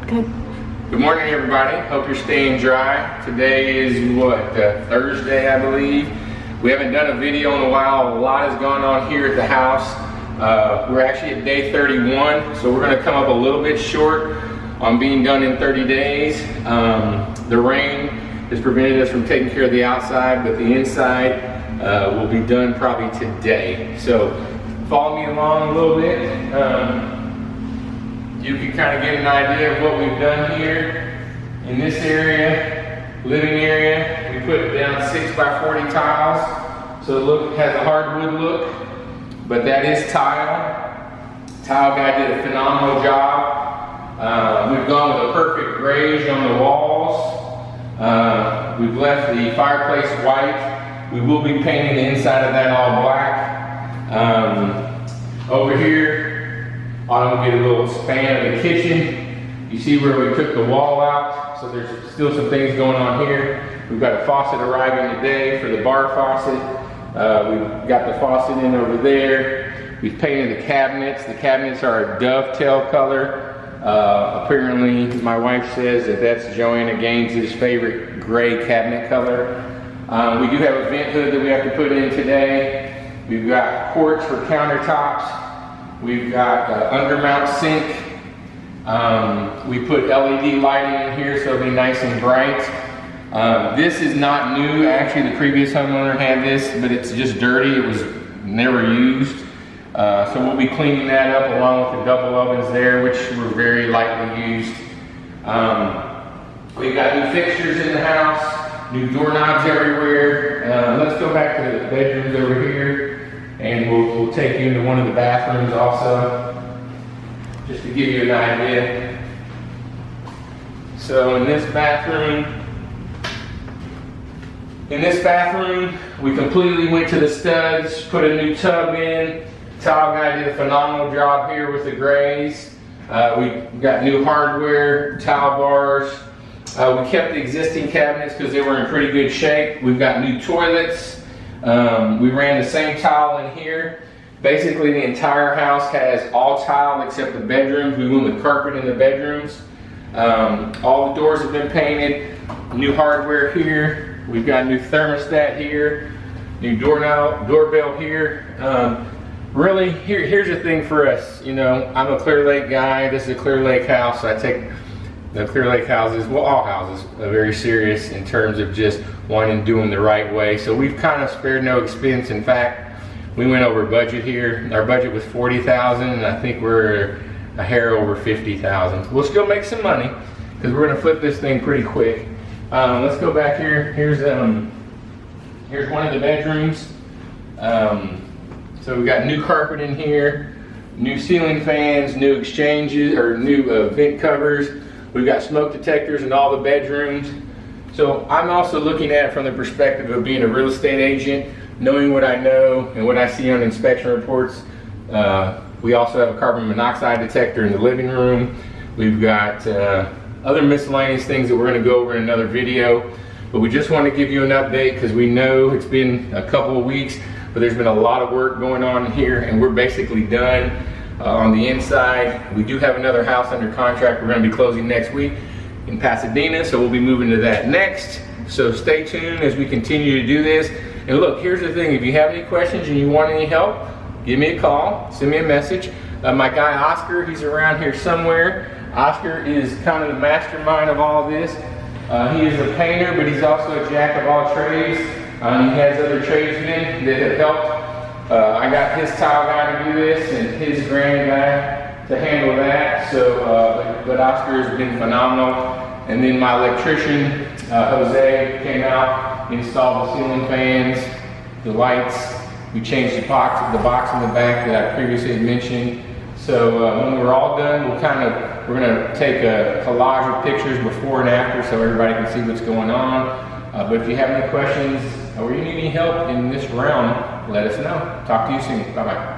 Good. Good morning, everybody. Hope you're staying dry. Today is what, Thursday, I believe. We haven't done a video in a while. A lot has gone on here at the house. We're actually at day 31, so we're going to come up a little bit short on being done in 30 days. The rain has prevented us from taking care of the outside, but the inside will be done probably today. So follow me along a little bit. You can kind of get an idea of what we've done here in this area, living area. We put down 6x40 tiles, so it has a hardwood look, but that is tile. Tile guy did a phenomenal job. We've gone with a perfect grayish on the walls. We've left the fireplace white. We will be painting the inside of that all black. Over here, Autumn will get a little span of the kitchen. You see where we took the wall out, so there's still some things going on here. We've got a faucet arriving today for the bar faucet. We've got the faucet in over there. We've painted the cabinets. The cabinets are a dovetail color. Apparently, my wife says that that's Joanna Gaines's favorite gray cabinet color. We do have a vent hood that we have to put in today. We've got quartz for countertops. We've got undermount sink. We put LED lighting in here so it'll be nice and bright. This is not new. Actually, the previous homeowner had this, but it's just dirty. It was never used. So we'll be cleaning that up along with the double ovens there, which were very lightly used. We've got new fixtures in the house, new doorknobs everywhere. Let's go back to the bedrooms over here. And we'll take you into one of the bathrooms also, just to give you an idea. So in this bathroom, we completely went to the studs, put a new tub in. Tile guy did a phenomenal job here with the grays. We got new hardware, tile bars. We kept the existing cabinets because they were in pretty good shape. We've got new toilets. We ran the same tile in here. Basically, the entire house has all tile except the bedrooms. We went with carpet in the bedrooms. All the doors have been painted. New hardware here. We've got new thermostat here. New doorbell here. Really, here's the thing for us. You know, I'm a Clear Lake guy. This is a Clear Lake house. So I take the Clear Lake houses, well, all houses, are very serious in terms of just wanting to do them the right way. So we've kind of spared no expense. In fact, we went over budget here. Our budget was $40,000, and I think we're a hair over $50,000. We'll still make some money because we're going to flip this thing pretty quick. Let's go back here. Here's one of the bedrooms. So we've got new carpet in here, new ceiling fans, new exchanges or new vent covers. We've got smoke detectors in all the bedrooms. So I'm also looking at it from the perspective of being a real estate agent, knowing what I know and what I see on inspection reports. We also have a carbon monoxide detector in the living room. We've got other miscellaneous things that we're going to go over in another video. But we just want to give you an update because we know it's been a couple of weeks, but there's been a lot of work going on here, and we're basically done. On the inside, we do have another house under contract. We're going to be closing next week in Pasadena, so we'll be moving to that next. So stay tuned as we continue to do this. And look, here's the thing. If you have any questions and you want any help, give me a call, send me a message. My guy Oscar, he's around here somewhere. Oscar is kind of the mastermind of all this. He is a painter, but he's also a jack of all trades. He has other tradesmen that have helped. I got his tile guy to do this and his grand guy to handle that. So, but Oscar has been phenomenal. And then my electrician, Jose, came out, installed the ceiling fans, the lights. We changed the box in the back that I previously had mentioned. So when we're all done, we're gonna take a collage of pictures before and after so everybody can see what's going on. But if you have any questions or you need any help in this realm, let us know. Talk to you soon. Bye-bye.